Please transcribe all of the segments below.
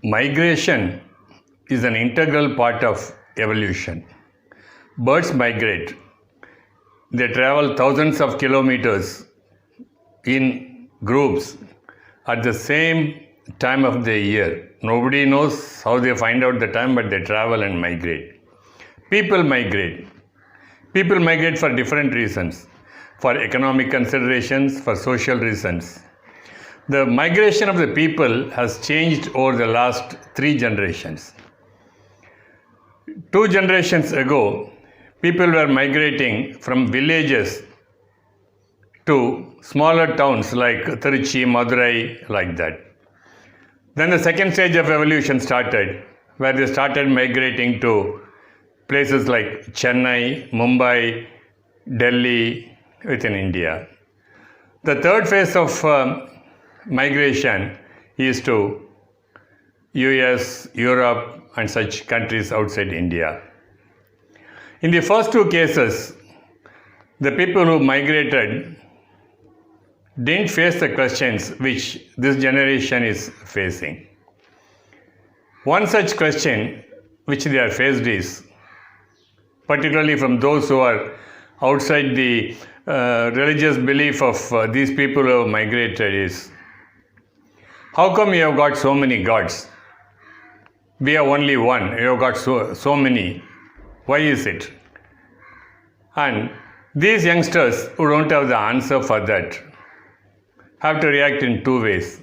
Migration is an integral part of evolution. Birds migrate. They travel thousands of kilometers in groups at the same time of the year. Nobody knows how they find out the time, but they travel and migrate. People migrate. People migrate for different reasons, for economic considerations, for social reasons. The migration of the people has changed over the last 3 generations. 2 generations ago, people were migrating from villages to smaller towns like Tiruchi, Madurai, like that. Then the second stage of evolution started, where they started migrating to places like Chennai, Mumbai, Delhi, within India. The third phase of migration is to US, Europe, and such countries outside India. In the first 2 cases, the people who migrated didn't face the questions which this generation is facing. One such question which they are faced is, particularly from those who are outside the religious belief of these people who have migrated, is, how come you have got so many gods? We have only one. You have got so many. Why is it? And these youngsters who don't have the answer for that have to react in 2 ways.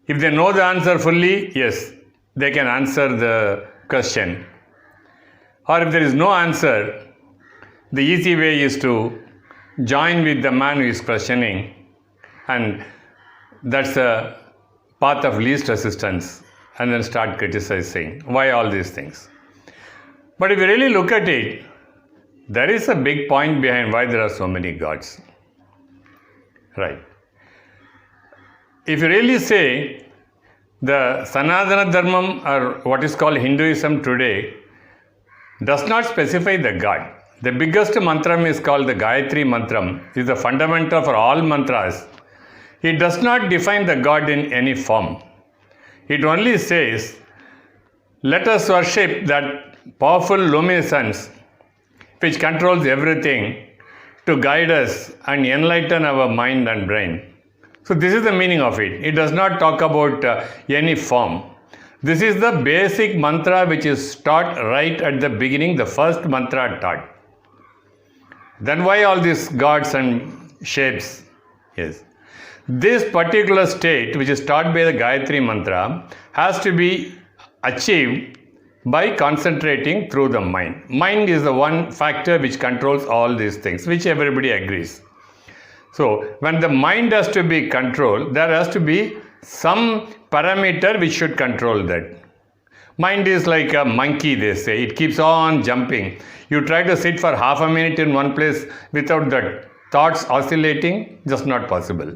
If they know the answer fully, yes, they can answer the question. Or if there is no answer, the easy way is to join with the man who is questioning, and that's a path of least resistance, and then start criticizing. Why all these things? But if you really look at it, there is a big point behind why there are so many gods. Right. If you really say the Sanatana Dharmam, or what is called Hinduism today, does not specify the God. The biggest mantram is called the Gayatri Mantram. It is the fundamental for all mantras. It does not define the God in any form. It only says, let us worship that powerful luminescence which controls everything to guide us and enlighten our mind and brain. So this is the meaning of it. It does not talk about any form. This is the basic mantra which is taught right at the beginning, the first mantra taught. Then why all these gods and shapes? Yes. This particular state, which is taught by the Gayatri Mantra, has to be achieved by concentrating through the mind. Mind is the one factor which controls all these things, which everybody agrees. So, when the mind has to be controlled, there has to be some parameter which should control that. Mind is like a monkey, they say. It keeps on jumping. You try to sit for half a minute in one place without the thoughts oscillating, just not possible.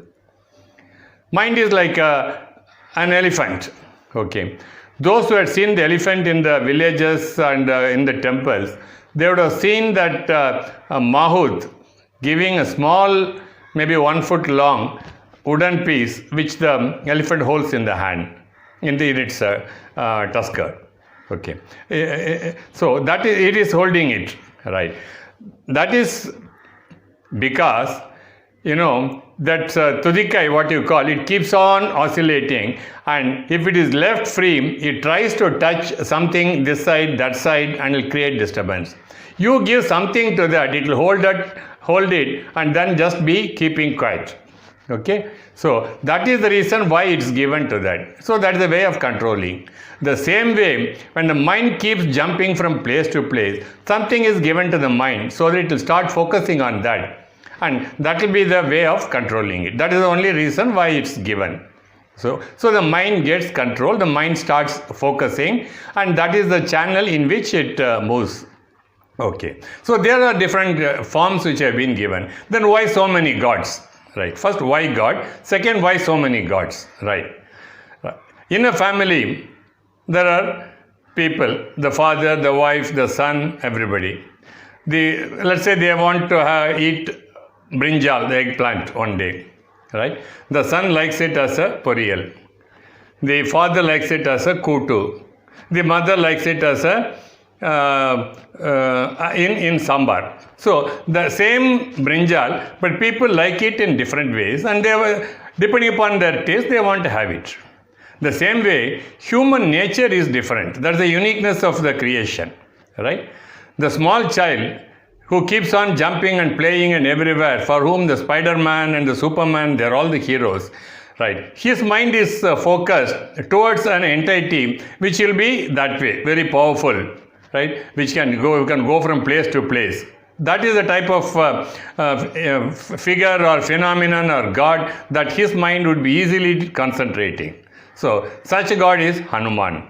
Mind is like an elephant. Okay. Those who had seen the elephant in the villages and in the temples, they would have seen that a mahout giving a small, maybe 1 foot long wooden piece which the elephant holds in the hand, in its tusker. Okay. So that is, it is holding it, right? That is because, that tudikai, what you call, it keeps on oscillating, and if it is left free, it tries to touch something this side, that side, and will create disturbance. You give something to that, it will hold it, and then just be keeping quiet. Okay? So that is the reason why it's given to that. So that is the way of controlling. The same way, when the mind keeps jumping from place to place, something is given to the mind so that it will start focusing on that. And that will be the way of controlling it. That is the only reason why it's given. So the mind gets control, the mind starts focusing, and that is the channel in which it moves. Okay. So there are different forms which have been given. Then why so many gods? Right. First, why God? Second, why so many gods? Right. In a family, there are people, the father, the wife, the son, everybody. Let's say they want to eat brinjal, the eggplant, one day, right? The son likes it as a poriyal. The father likes it as a kutu. The mother likes it as a in sambar. So the same brinjal, but people like it in different ways, and depending upon their taste, they want to have it. The same way, human nature is different. That's the uniqueness of the creation, right? The small child who keeps on jumping and playing and everywhere, for whom the Spider-Man and the Superman, they're all the heroes, right? His mind is focused towards an entity which will be that way, very powerful, right? Which can go from place to place. That is the type of figure or phenomenon or God that his mind would be easily concentrating. So, such a God is Hanuman,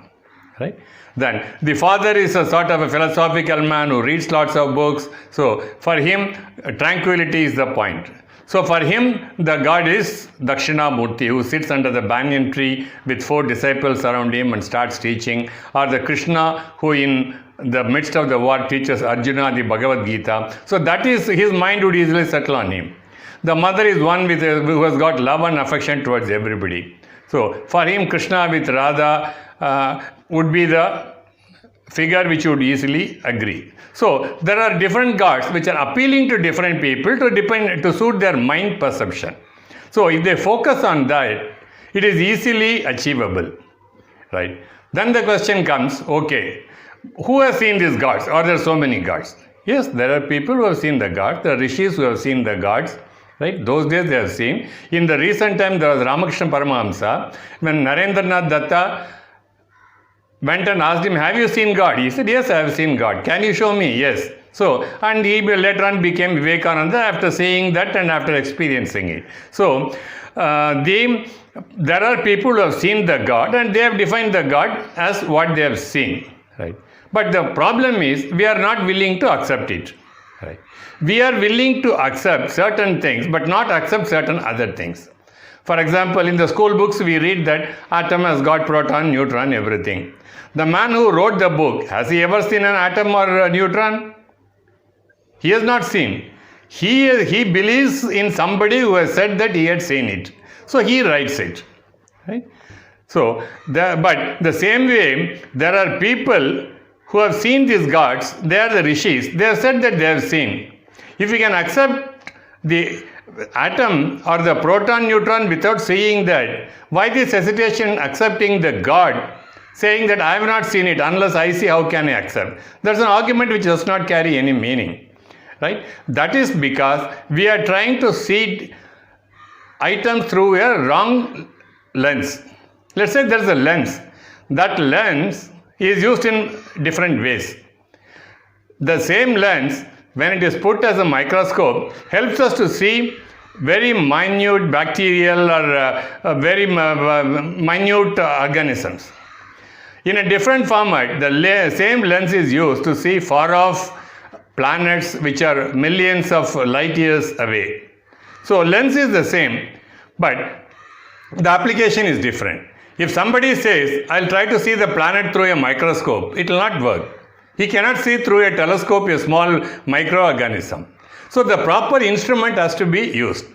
right? Then, the father is a sort of a philosophical man who reads lots of books. So, for him, tranquility is the point. So, for him, the God is Dakshinamurti, who sits under the banyan tree with 4 disciples around him and starts teaching. Or the Krishna, who in the midst of the war teaches Arjuna the Bhagavad Gita. So, that is, his mind would easily settle on him. The mother is one who has got love and affection towards everybody. So, for him, Krishna with Radha would be the figure which would easily agree. So, there are different gods which are appealing to different people to suit their mind perception. So, if they focus on that, it is easily achievable, right? Then the question comes, okay, who has seen these gods? Are there so many gods? Yes, there are people who have seen the gods. There are rishis who have seen the gods. Right? Those days they have seen. In the recent time, there was Ramakrishna Paramahamsa. When Narendranath Datta went and asked him, have you seen God? He said, yes, I have seen God. Can you show me? Yes. So, and he later on became Vivekananda after seeing that and after experiencing it. So, there are people who have seen the God and they have defined the God as what they have seen. Right? But the problem is, we are not willing to accept it. Right? We are willing to accept certain things, but not accept certain other things. For example, in the school books, we read that atom has got proton, neutron, everything. The man who wrote the book, has he ever seen an atom or a neutron? He has not seen. He believes in somebody who has said that he had seen it. So he writes it. Right? So, but the same way, there are people who have seen these gods. They are the rishis. They have said that they have seen. If we can accept the atom or the proton neutron without seeing that, why this hesitation accepting the God, saying that I have not seen it, unless I see, how can I accept? That's an argument which does not carry any meaning. Right? That is because we are trying to see items through a wrong lens. Let's say there is a lens. That lens is used in different ways. The same lens, when it is put as a microscope, helps us to see very minute bacterial or very minute organisms. In a different format, the same lens is used to see far off planets which are millions of light years away. So lens is the same, but the application is different. If somebody says, I'll try to see the planet through a microscope, it will not work. He cannot see through a telescope a small microorganism. So the proper instrument has to be used.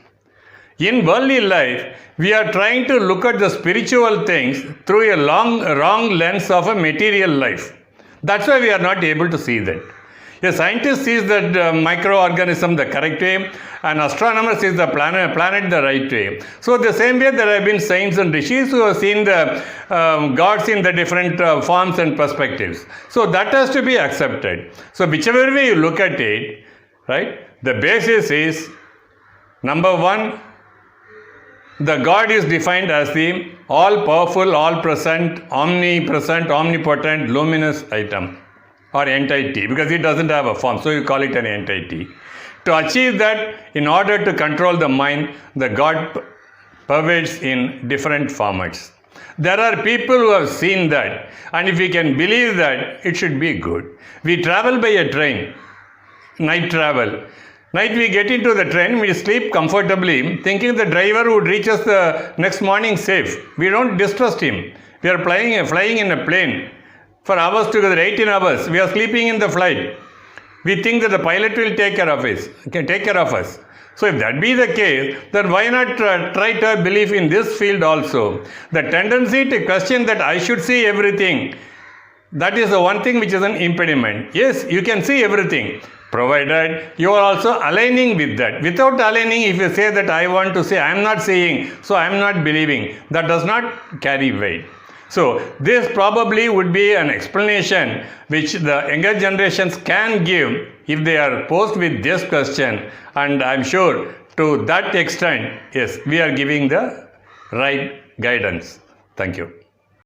In worldly life, we are trying to look at the spiritual things through a wrong lens of a material life. That's why we are not able to see that. A scientist sees that microorganism the correct way, an astronomer sees the planet the right way. So the same way there have been saints and rishis who have seen the gods in the different forms and perspectives. So that has to be accepted. So whichever way you look at it, right, the basis is, number one, the God is defined as the all-powerful, all-present, omnipresent, omnipotent, luminous item or entity, because it doesn't have a form, so you call it an entity. To achieve that, in order to control the mind, the God pervades in different formats. There are people who have seen that, and if we can believe that, it should be good. We travel by a train, night travel. Night we get into the train, we sleep comfortably, thinking the driver would reach us the next morning safe. We don't distrust him. We are flying in a plane for hours together, 18 hours. We are sleeping in the flight. We think that the pilot will take care of us. So if that be the case, then why not try to have belief in this field also? The tendency to question that I should see everything, that is the one thing which is an impediment. Yes, you can see everything, provided you are also aligning with that. Without aligning, if you say that I want to say I am not seeing, so I am not believing, that does not carry weight. So this probably would be an explanation which the younger generations can give if they are posed with this question, and I am sure to that extent, yes, we are giving the right guidance. Thank you.